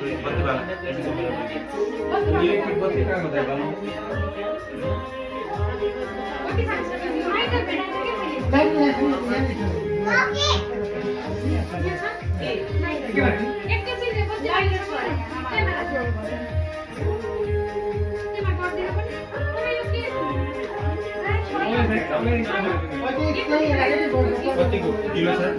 बत्ती वाला इलेक्ट्रिक बत्ती कहाँ होता है बाबू बत्ती को किलो सर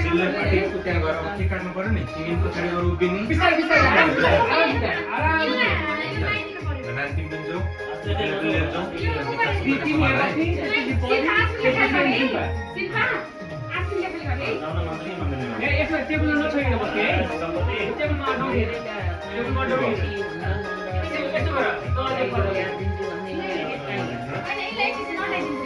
चिल्लर पार्टीको त्यहाँ गएर के काट्नु पर्यो नि चिमिन पछाडि गएर उभिने बिस्तारै बिस्तारै आरामले नान तिन दिन जाऊ लिएर जाऊ यसमा टेबल नछोडेर बस्ने है टेबलमा नौरी टेबलमा नौरी यसो गर तले पर्यो अनि यसलाई चाहिँ नलाइदिनु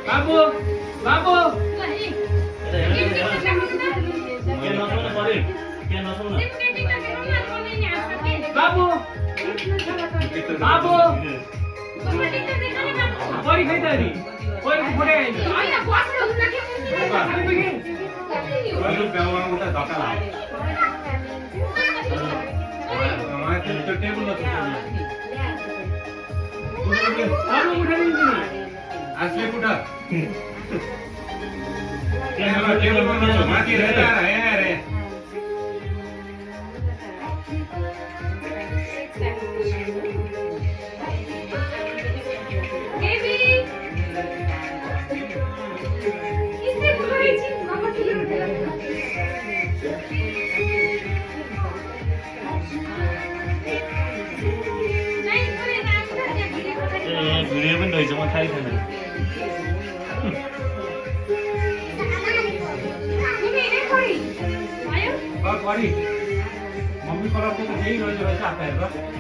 Babu, babu. Babu, babu. Bori khai tadi, bori bori. Ayah puasa dulu lagi. Kami begini. Lalu bawa kita dokter lah. Kita table lah. Babu udah ini. Asli udah. Table mana? Mati reda, ya. Video पनि रहेछ म थाहै थिएन curry mummy पराको त यही रहेछ रहेछ आफै हेरेर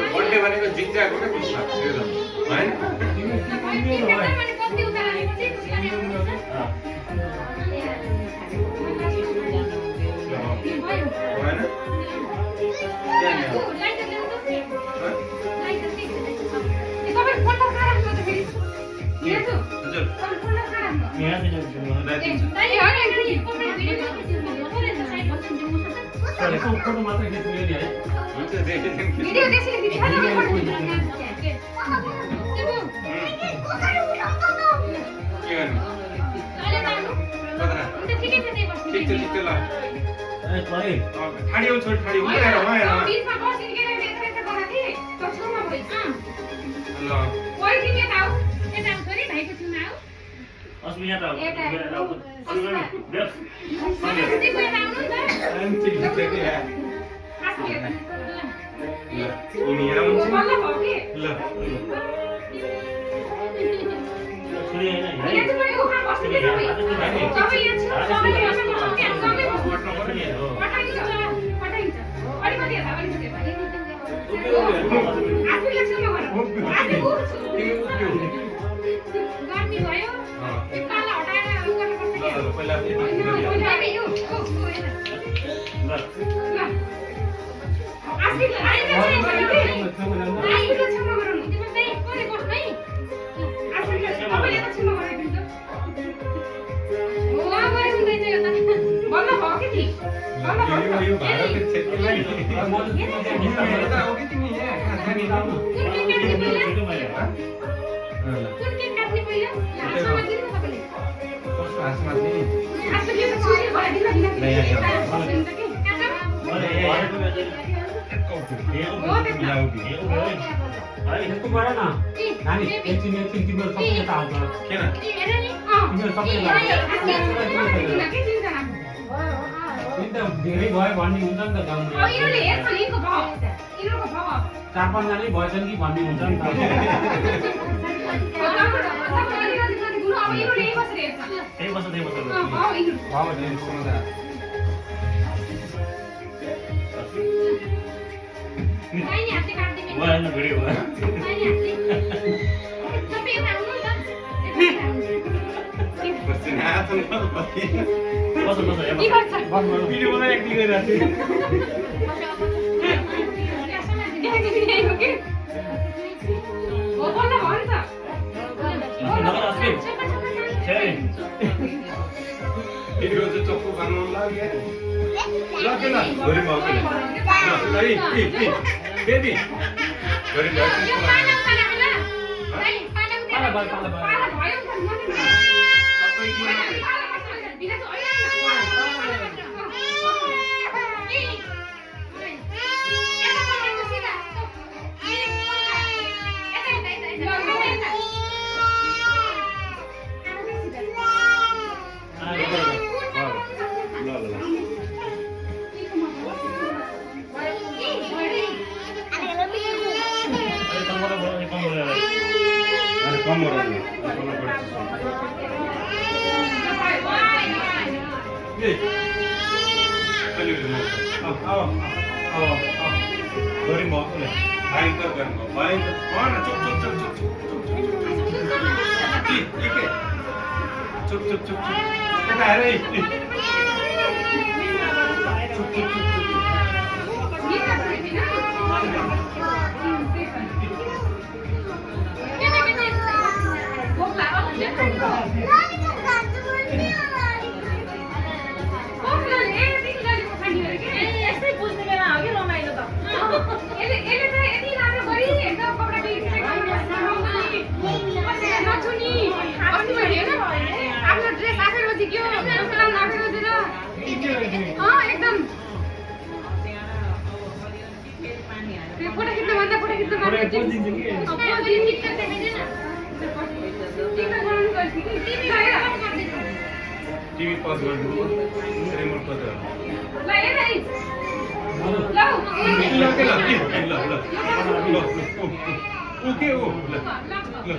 बर्थडे भनेको जित्याएको क्या खुस होइन फोटो मात्रै खिच्नु नि है भिडियो त्यसले भिडियो धेरै भयो भन्ने हुन्छ नि त गाउँमा चार पाँचजनै भएछन् कि भन्ने हुन्छ नि भिडियो बनाएर एक्टिङ गरिरहेको भिडियो चाहिँ चक्कु खानु लाग्यो बेबी एकदम फोटो खिच्नु भन्दा फोटो खिच्नु टिभी पज गर्नु रिमोट पज गर्नु ओके ओ ल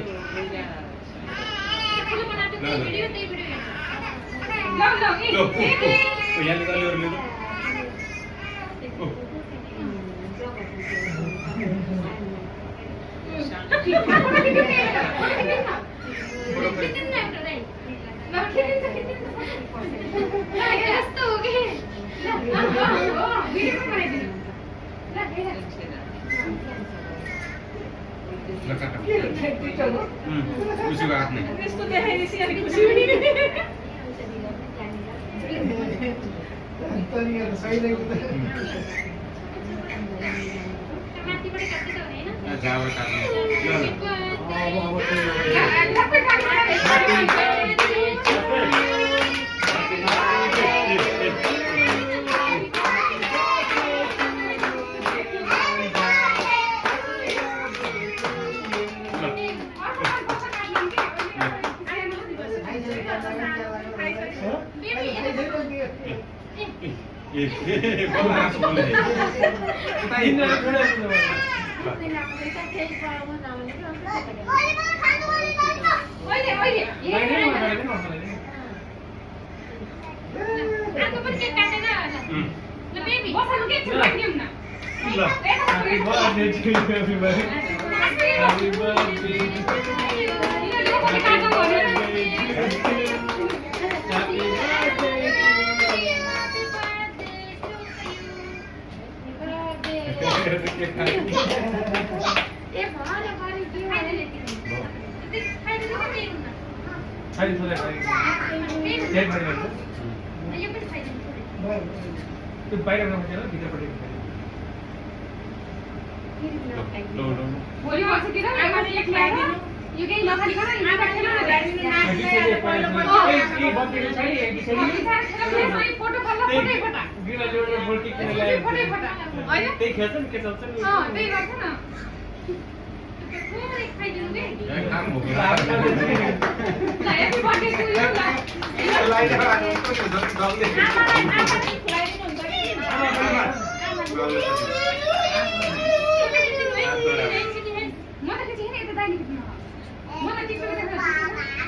यहाँ निकाल्यो खुसीको हात नै जावर काट्ने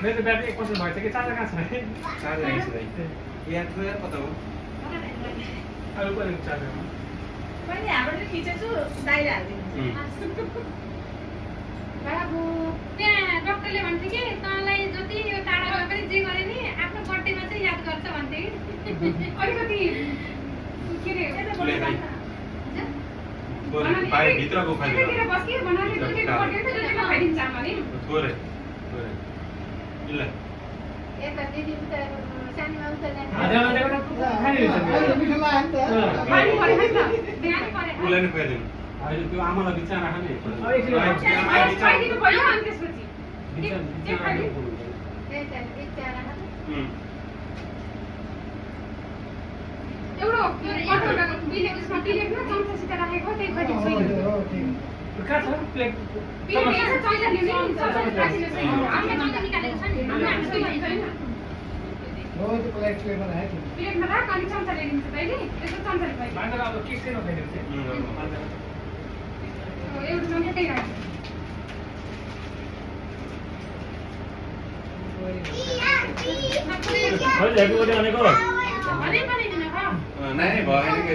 मेरो ब्याट्री 1% भएछ कि चार्जर कहाँ छ चार्जर यहाँ छ दाइ यहाँ त कता हो अरु पनि चार्जर पनि हामीले खिचेछु दाइले हाल्दिनु बाबु त्यहाँ डाक्टरले भन्थे कि तँलाई जति यो टाढा भए पनि जे गरे नि आफ्नो बर्थडेमा चाहिँ याद गर्छ भन्थे कि अलिकति के रे बाहिर भित्रको खाइदिनु भित्र बस्के बनाउने दुईटै बर्थडे त दुईटैमा खाइदिन्छ आमाले थोरै ल एक दिदी उता सानीमा उता जाने आजमा देखो खाने मिठो लाग्यो नि त खानु पर्यो नि त बिहान पर्यो उलाई नै खुवाइदिनु अहिले त्यो आमालाई बिचारा खाने खाइदिनु पर्यो अनि त्यसपछि बिचारा एउटा कटोराको बिले उसमा प्लेट न चम्चासित राखेको त्यही खाइदिन्छ कहाँ छ प्लेट प्लेट यहाँ छ चैला ल्याउने नि चम्चा राखिदिनु छैन हामीले चम्चा निकालेको छ नि हामीले छैन हो त्यो प्लेटमा राख्यो प्लेटमा राख अनि चम्चा ल्याइदिन्छ तैले त्यसको चम्चाले खुवाइ मान्छेले अब के के नखाइदिन्छ एउटा चम्चा त्यही राख अहिले हेर्नु पर्ने भनेको भने बनाइदिनु खा नाइ भएन के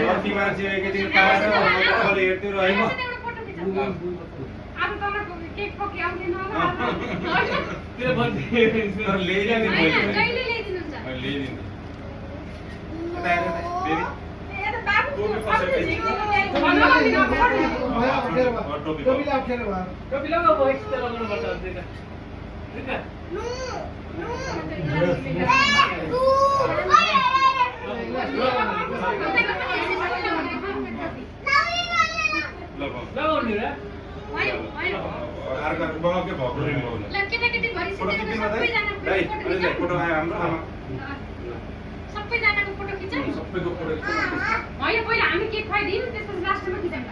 कति मान्छे एकैचोटि पाएर अगाडि हेर्थ्यो र होइन आज तपाईँको केक पक्की आउँदैन त्यो भन्थे तर ल्याइदिनु मैले कहिले ल्याइदिनुहुन्छ ल्याइदिनु यता हेर बेबी टोपीलाई अप्ठ्यारो भयो टोपी लगाऊ भयो एकछिन लगाउनु पर्छ त्यता त्यता लगाउनु नि र अर्को बाउकै भएको रिङ हो ल केटाकेटी भरि फोटो सिधै खिच्नु सबैजना फोटो आयो हाम्रो आमा सबैजनाको फोटो खिचौँ सबैको फोटो खिच्नु होइन पहिला हामी केक खुवाइदिउँ त्यसपछि लास्टमा खिचौँ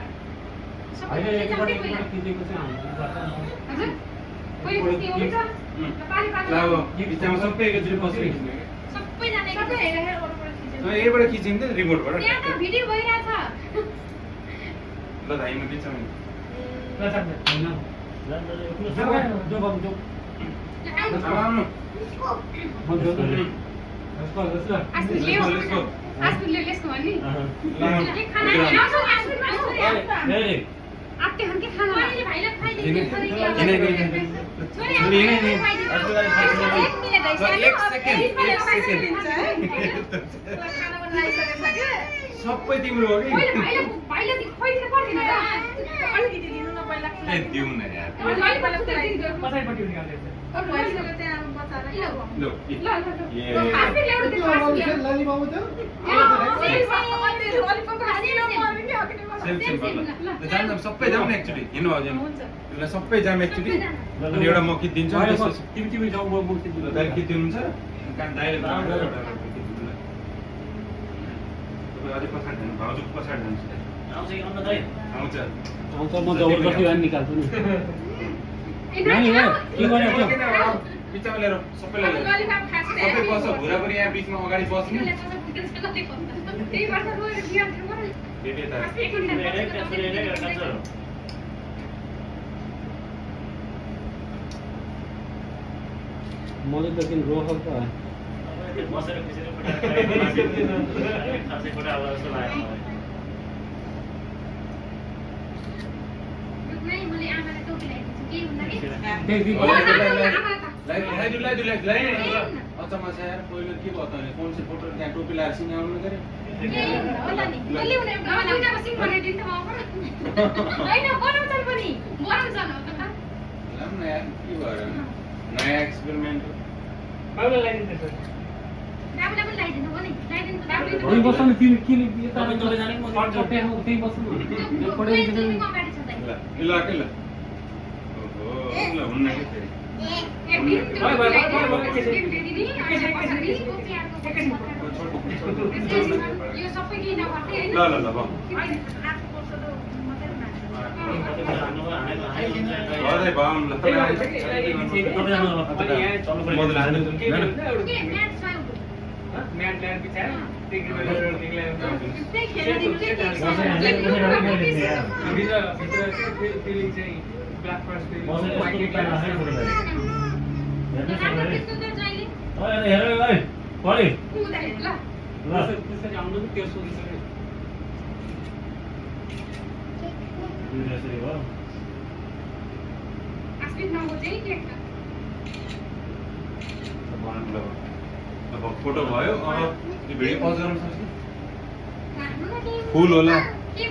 सबै होइन खिचौँ एकपल्ट कि पहिला खिचेको चाहिँ हाम्रो गर्दा हजुर पहिले खिच्ने हो नि त पाली ल पाली अब बिचमा सबै एकैचोटि बसेर खिच्नु सबैजना सबै हेरेर यहीबाट खिचिन्छ रिमोटबाट त्यहाँ त भिडियो भइरहेछ ल धाइमा बिचमा जो बाबु जो आउनु आस्पिडले लेस्को भन्ने के खाना आत्ते खान के खाना मैले भाइलाई खुवाइदिन्छु सबै तिम्रो हो कि भाइले खुवाइदिनु पर्दैन अलिकति दिनु न पहिला ए दिउँ न यार पछाडिपट्टि निकाल्दै ल लाली बाबु त जान्छ सबै जाउँ न एकचोटि हिँड्नु हजुर ल सबै जाम एकचोटि अनि एउटा म खिचिदिन्छु तिमी जाऊ म मुक्ति दिनु दाइ खिचिदिनुहुन्छ कारण दाइले अझै पछाडि जानु भाउजू पछाडि जान्छ आउँछ कि आउँछ दाइ आउँछ आउँछ म जबरजस्ती भएर निकाल्छु नि नानी हो के गरेको छ बिचमा लिएर सबैलाई सबै बस्छ भुरा पनि यहाँ बिचमा अगाडि बस्ने बेबे त मैले त किन रोहल त बसेर खिचेर खासै फोटो आउँदा जस्तो लाग्यो अचम्म छ यार पहिलो के भयो त भने कुन चाहिँ फोटो त्यहाँ टोपी लगाएर सिङ आउनु गरे लाम न यार के भयो नयाँ एक्सपेरिमेन्ट बाबुलाई लगाइदिन्छ पनि बस्नु नि तिमी किन यता तपाईँ जाने म त्यही बस्नु पढाइदिन्छ ल के ल ओहो ल हुन्न के फेरि यो सबै केही नगर्दै ल ल ल भयो अझै भयो ल म्याट ल्याएर बिचार भित्र फिलिङ चाहिँ ब्ल्याक फरेस्ट त्यसरी आउनु त्यो सोधिसक्यो अब फोटो भयो अब यो भिडियो पज गर्न सक्छु फुल होला के